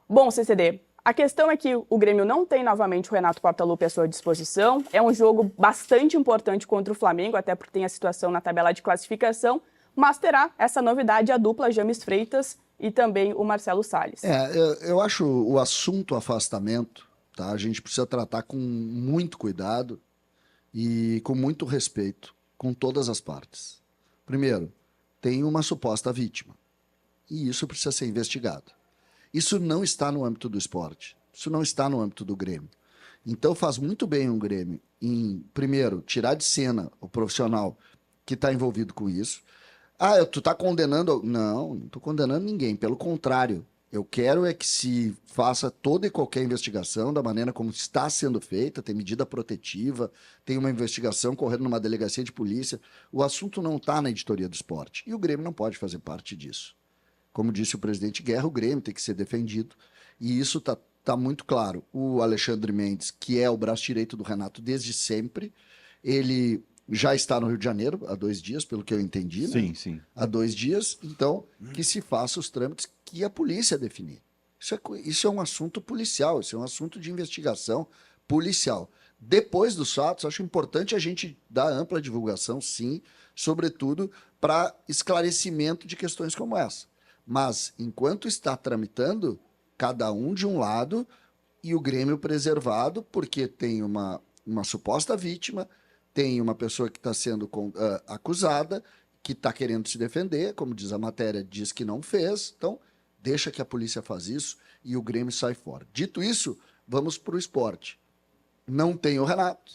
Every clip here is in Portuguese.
Bom, CCD, a questão é que o Grêmio não tem novamente o Renato Portaluppi à sua disposição. É um jogo bastante importante contra o Flamengo, até porque tem a situação na tabela de classificação, mas terá essa novidade a dupla James Freitas e também o Marcelo Salles. Eu acho o assunto afastamento, tá? A gente precisa tratar com muito cuidado e com muito respeito com todas as partes. Primeiro, tem uma suposta vítima e isso precisa ser investigado. Isso não está no âmbito do esporte, isso não está no âmbito do Grêmio. Então faz muito bem um Grêmio em, primeiro, tirar de cena o profissional que está envolvido com isso. Tu está condenando... Não estou condenando ninguém, pelo contrário. Eu quero é que se faça toda e qualquer investigação da maneira como está sendo feita, tem medida protetiva, tem uma investigação correndo numa delegacia de polícia. O assunto não está na editoria do esporte e o Grêmio não pode fazer parte disso. Como disse o presidente Guerra, o Grêmio tem que ser defendido e isso tá muito claro. O Alexandre Mendes, que é o braço direito do Renato desde sempre, ele já está no Rio de Janeiro há 2 dias, pelo que eu entendi, Sim, né? sim. Há 2 dias, então, que se faça os trâmites que a polícia definir. Isso é um assunto policial, isso é um assunto de investigação policial. Depois dos fatos, acho importante a gente dar ampla divulgação, sim, sobretudo para esclarecimento de questões como essa. Mas, enquanto está tramitando, cada um de um lado e o Grêmio preservado, porque tem uma suposta vítima, tem uma pessoa que está sendo acusada, que está querendo se defender, como diz a matéria, diz que não fez, então deixa que a polícia faz isso e o Grêmio sai fora. Dito isso, vamos para o esporte. Não tem o Renato,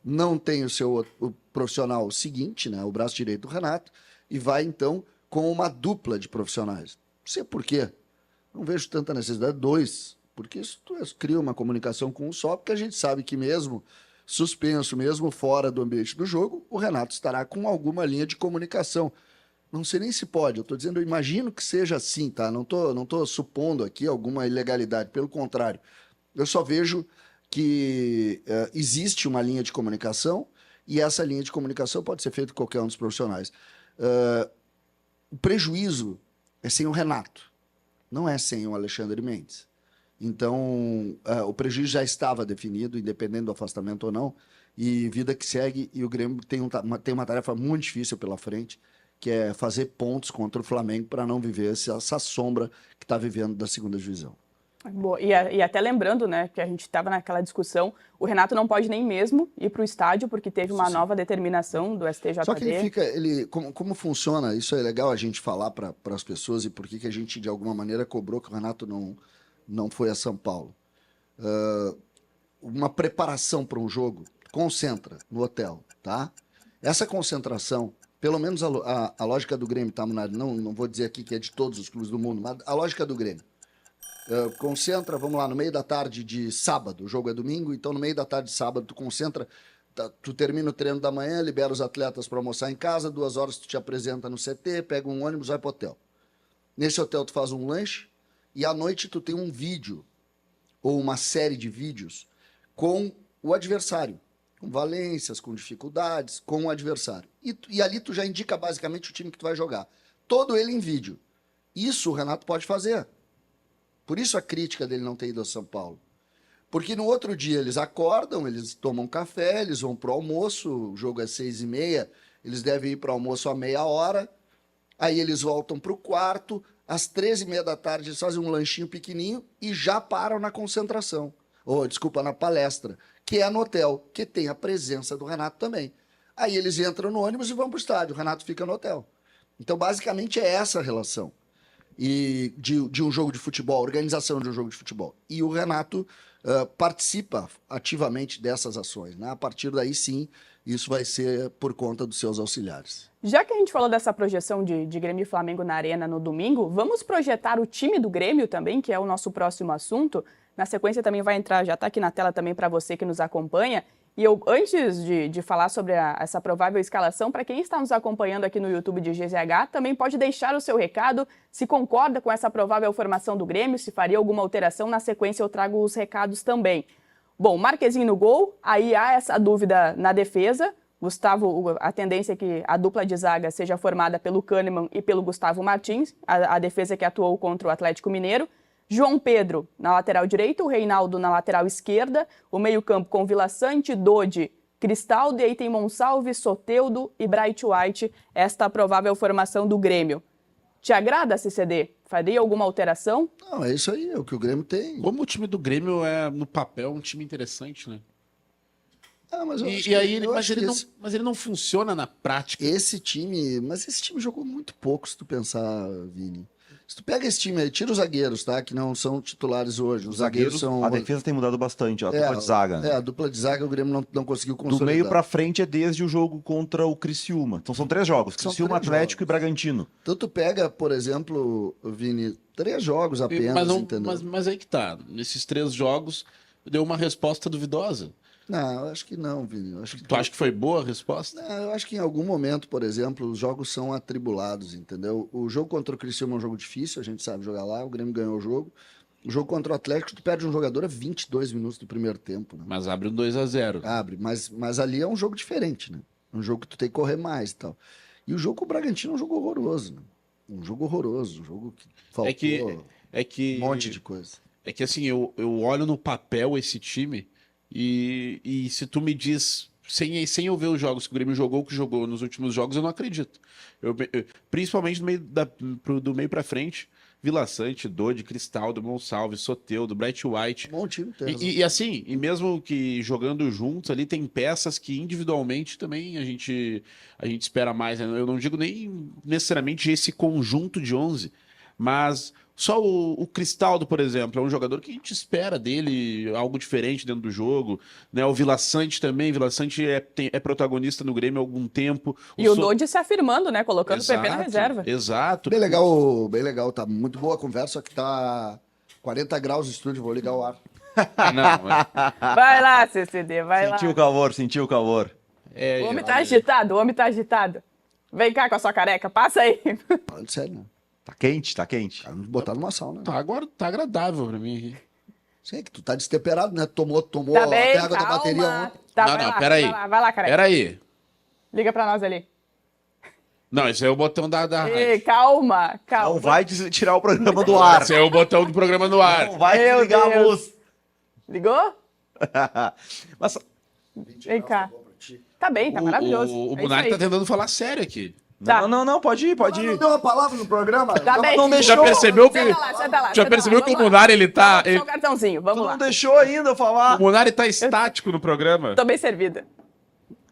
não tem o profissional seguinte, né, o braço direito do Renato, e vai então com uma dupla de profissionais. Não sei por quê. Não vejo tanta necessidade de 2, porque isso cria uma comunicação com um só, porque a gente sabe que mesmo suspenso, mesmo fora do ambiente do jogo, o Renato estará com alguma linha de comunicação. Não sei nem se pode, eu estou dizendo, eu imagino que seja assim, tá? Não tô supondo aqui alguma ilegalidade, pelo contrário. Eu só vejo que existe uma linha de comunicação e essa linha de comunicação pode ser feita com qualquer um dos profissionais. O prejuízo é sem o Renato, não é sem o Alexandre Mendes. Então, o prejuízo já estava definido, independente do afastamento ou não, e vida que segue, e o Grêmio tem uma tarefa muito difícil pela frente, que é fazer pontos contra o Flamengo para não viver essa sombra que está vivendo da segunda divisão. Boa. E até lembrando, né, que a gente estava naquela discussão, o Renato não pode nem mesmo ir para o estádio, porque teve uma nova determinação do STJD. Só que como funciona, isso é legal a gente falar para as pessoas e por que a gente, de alguma maneira, cobrou que o Renato não foi a São Paulo. Uma preparação para um jogo concentra no hotel, tá? Essa concentração, pelo menos a lógica do Grêmio, tá, Munari? Não vou dizer aqui que é de todos os clubes do mundo, mas a lógica do Grêmio. Concentra, vamos lá, no meio da tarde de sábado, o jogo é domingo, então no meio da tarde de sábado tu concentra, tu termina o treino da manhã, libera os atletas para almoçar em casa, 2 horas tu te apresenta no CT, pega um ônibus, vai pro hotel. Nesse hotel tu faz um lanche e à noite tu tem um vídeo ou uma série de vídeos com o adversário, com valências, com dificuldades, com o adversário. E ali tu já indica basicamente o time que tu vai jogar. Todo ele em vídeo. Isso o Renato pode fazer. Por isso a crítica dele não ter ido a São Paulo. Porque no outro dia eles acordam, eles tomam café, eles vão pro almoço, o jogo é 6h30, eles devem ir pro almoço a meia hora, aí eles voltam pro quarto, às 13h30 da tarde eles fazem um lanchinho pequenininho e já param na concentração. Na palestra, que é no hotel, que tem a presença do Renato também. Aí eles entram no ônibus e vão pro estádio, o Renato fica no hotel. Então basicamente é essa a relação. E de um jogo de futebol, organização de um jogo de futebol. E o Renato participa ativamente dessas ações, né? A partir daí, sim, isso vai ser por conta dos seus auxiliares. Já que a gente falou dessa projeção de Grêmio e Flamengo na Arena no domingo, vamos projetar o time do Grêmio também, que é o nosso próximo assunto. Na sequência também vai entrar, já está aqui na tela também para você que nos acompanha. E eu, antes de falar sobre essa provável escalação, para quem está nos acompanhando aqui no YouTube de GZH, também pode deixar o seu recado, se concorda com essa provável formação do Grêmio, se faria alguma alteração. Na sequência eu trago os recados também. Bom, Marquezinho no gol, aí há essa dúvida na defesa. Gustavo, a tendência é que a dupla de zaga seja formada pelo Kahneman e pelo Gustavo Martins, a defesa que atuou contra o Atlético Mineiro. João Pedro na lateral direita, o Reinaldo na lateral esquerda, o meio-campo com Vila Sante, Dodi, Cristaldo, e aí tem Monsalve, Soteldo e Bright White, esta provável formação do Grêmio. Te agrada, CCD? Faria alguma alteração? Não, é isso aí, é o que o Grêmio tem. Como o time do Grêmio é, no papel, um time interessante, né? Mas Mas ele não funciona na prática. esse time jogou muito pouco, se tu pensar, Vini. Se tu pega esse time aí, tira os zagueiros, tá? Que não são titulares hoje. Os zagueiros são... A defesa tem mudado bastante, a dupla de zaga. Né? A dupla de zaga o Grêmio não conseguiu consolidar. Do meio pra frente é desde o jogo contra o Criciúma. Então são 3 jogos, Criciúma, Atlético e Bragantino. Então tu pega, por exemplo, Vini, 3 jogos apenas, entendeu? Mas aí que tá. Nesses 3 jogos, deu uma resposta duvidosa. Não, eu acho que não, Vini. Tu acha que foi boa a resposta? Não, eu acho que em algum momento, por exemplo, os jogos são atribulados, entendeu? O jogo contra o Criciúma é um jogo difícil, a gente sabe jogar lá, o Grêmio ganhou o jogo. O jogo contra o Atlético, tu perde um jogador a 22 minutos do primeiro tempo. Né? Mas abre um 2-0. Abre, mas ali é um jogo diferente, né? Um jogo que tu tem que correr mais e tal. E o jogo com o Bragantino é um jogo horroroso, né? Um jogo horroroso, um jogo que faltou um monte de coisa. É que assim, eu olho no papel esse time e se tu me diz, sem eu ver os jogos que o Grêmio jogou, que jogou nos últimos jogos, eu não acredito. Principalmente do meio pra frente, Vila Sante, Dodi, Cristaldo, Monsalve, Soteldo, Bright White. Bom time tem. E mesmo que jogando juntos ali, tem peças que individualmente também a gente espera mais. Né? Eu não digo nem necessariamente esse conjunto de 11, mas só o Cristaldo, por exemplo, é um jogador que a gente espera dele algo diferente dentro do jogo. Né? O Vila Sante também. Vila Sante é protagonista no Grêmio há algum tempo. E o Dodi se afirmando, né? Colocando o PP na reserva. Exato. Bem legal. Tá muito boa a conversa, só que tá 40 graus no estúdio, vou ligar o ar. Vai lá, CCD, vai lá. Sentiu o calor. O homem tá agitado, Vem cá com a sua careca, passa aí. Falando sério, né? Tá quente. Cara, nos botar numa sauna. Tá, agora tá agradável pra mim. Sei que tu tá destemperado, né? Tomou Tá bem, a água da bateria ontem. Tá, peraí. Vai lá, careca. Peraí. Liga pra nós ali. Não, esse é o botão da rádio. Calma. Não vai tirar o programa do ar. Esse é o botão do programa no ar. Não vai desligar a luz. Ligou? Mas... Vem cá. Tá bem, tá maravilhoso. O Munari tá tentando falar sério aqui. Tá. Não, pode ir. Não deu uma palavra no programa? Tá bem. Não deixou. Já percebeu que, Senta lá, já percebeu que o Munari, ele tá... Só o cartãozinho, vamos lá. Não deixou ainda eu falar. O Munari tá estático no programa. Tô bem servida.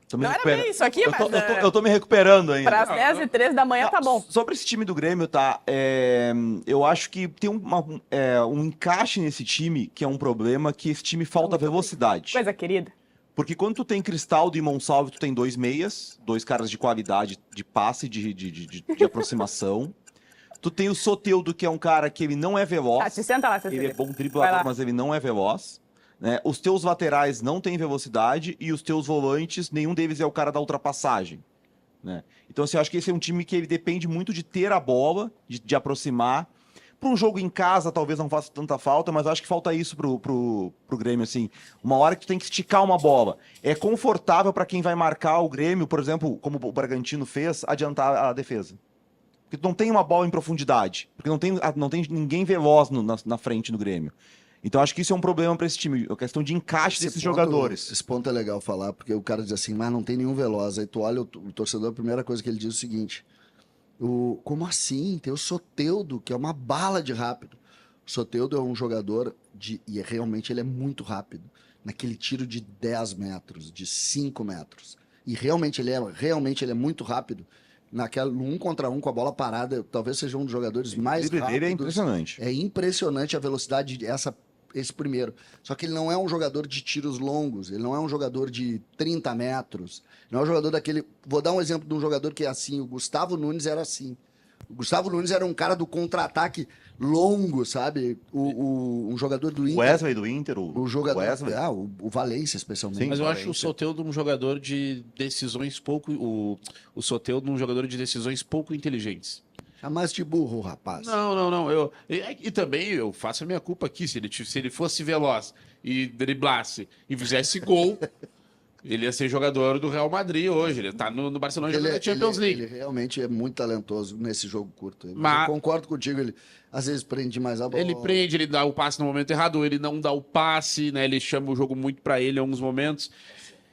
Tô me Não era recuperando. bem isso aqui, mas... Eu tô me recuperando ainda. Para as 10h03 da manhã tá bom. Sobre esse time do Grêmio, tá? Eu acho que tem um encaixe nesse time que é um problema, que esse time falta velocidade. Coisa querida. Porque quando tu tem Cristaldo e Monsalve, tu tem 2 meias, 2 caras de qualidade de passe, de aproximação. Tu tem o Soteldo, que é um cara que ele não é veloz. Tá, te senta lá, CCD. Ele é bom driblador, mas ele não é veloz. Né? Os teus laterais não têm velocidade e os teus volantes, nenhum deles é o cara da ultrapassagem. Né? Então, assim, eu acho que esse é um time que ele depende muito de ter a bola, de aproximar. Para um jogo em casa, talvez não faça tanta falta, mas eu acho que falta isso pro Grêmio, assim. Uma hora que tu tem que esticar uma bola. É confortável para quem vai marcar o Grêmio, por exemplo, como o Bragantino fez, adiantar a defesa. Porque tu não tem uma bola em profundidade. Porque não tem ninguém veloz na frente do Grêmio. Então acho que isso é um problema para esse time, a questão de encaixe desses jogadores. Esse ponto é legal falar, porque o cara diz assim, mas não tem nenhum veloz. Aí tu olha o torcedor, a primeira coisa que ele diz é o seguinte, como assim? Tem o Soteldo, que é uma bala de rápido. O Soteldo é um jogador e realmente ele é muito rápido, naquele tiro de 10 metros, de 5 metros. E realmente ele é muito rápido. No 1 contra 1 com a bola parada, talvez seja um dos jogadores mais rápidos. Ele é impressionante. É impressionante a velocidade esse primeiro. Só que ele não é um jogador de tiros longos, ele não é um jogador de 30 metros, não é um jogador daquele... Vou dar um exemplo de um jogador que é assim, o Gustavo Nunes era assim. O Gustavo Nunes era um cara do contra-ataque longo, sabe? Um jogador do Inter. Wesley do Inter, o jogador, Wesley. O Valência, especialmente. Sim, mas eu acho o Soteldo um jogador de decisões pouco... O Soteldo um jogador de decisões pouco inteligentes. Chamasse de burro, rapaz. Não. E também eu faço a minha culpa aqui. Se ele fosse veloz e driblasse e fizesse gol, Ele ia ser jogador do Real Madrid hoje. Ele tá no Barcelona jogando a Champions League. Ele realmente é muito talentoso nesse jogo curto. Mas- Eu concordo contigo, ele às vezes prende mais a bola. Ele prende, ele dá o passe no momento errado, ou ele não dá o passe, né? Ele chama o jogo muito pra ele em alguns momentos.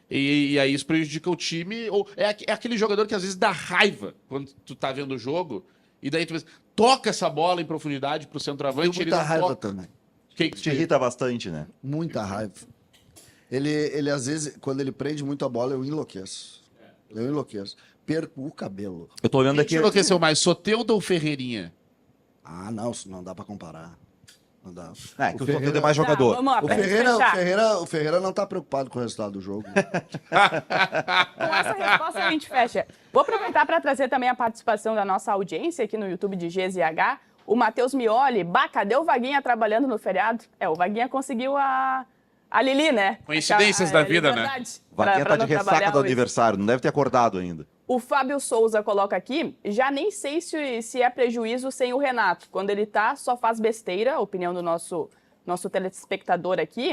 E aí isso prejudica o time. Ou é aquele jogador que às vezes dá raiva quando tu tá vendo o jogo, e daí tu toca essa bola em profundidade pro Tem centroavante, ele muita não raiva toca. também. Que Te irrita bastante, né? Muita raiva. Ele às vezes, quando ele prende muito a bola, eu enlouqueço. Eu enlouqueço. Perco o cabelo. Eu tô olhando Quem aqui. te enlouqueceu mais, Soteldo ou Ferreirinha? Ah, não, isso não dá pra comparar. Não dá. É, que o Ferreira- Soteldo é mais Tá, jogador. vamos lá, O pra gente Ferreira, fechar. o Ferreira não tá preocupado com o resultado do jogo. Com essa resposta a gente fecha. Vou aproveitar para trazer também a participação da nossa audiência aqui no YouTube de GZH. O Matheus Mioli, cadê o Vaguinha trabalhando no feriado? O Vaguinha conseguiu a Lili, né? Coincidências da vida, né? liberdade Vaguinha pra tá de não ressaca trabalhar do hoje. aniversário, não deve ter acordado ainda. O Fábio Souza coloca aqui, já nem sei se é prejuízo sem o Renato. Quando ele tá, só faz besteira, opinião do nosso telespectador aqui.